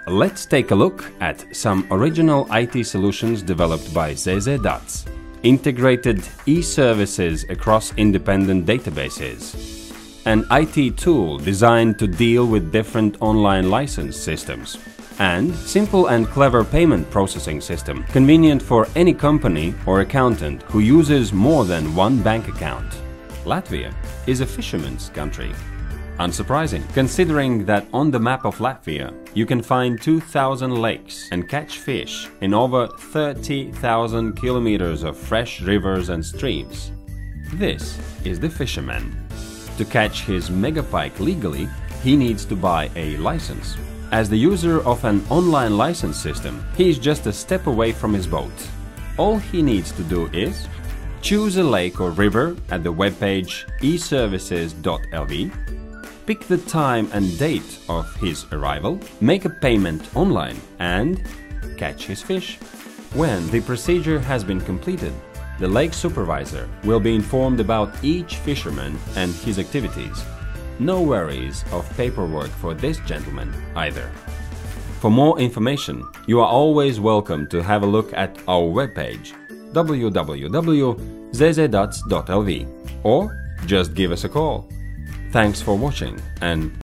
Let's take a look at some original IT solutions developed by ZZ.DATS. Integrated e-services across independent databases. An IT tool designed to deal with different online license systems. And simple and clever payment processing system, convenient for any company or accountant who uses more than one bank account. Latvia is a fisherman's country. Unsurprising, considering that on the map of Latvia you can find 2,000 lakes and catch fish in over 30,000 kilometers of fresh rivers and streams. This is the fisherman. To catch his megapike legally, he needs to buy a license. As the user of an online license system, he is just a step away from his boat. All he needs to do is choose a lake or river at the webpage eservices.lv, pick the time and date of his arrival, make a payment online and catch his fish. When the procedure has been completed, the lake supervisor will be informed about each fisherman and his activities. No worries of paperwork for this gentleman either. For more information, you are always welcome to have a look at our webpage www.zzdots.lv or just give us a call. Thanks for watching and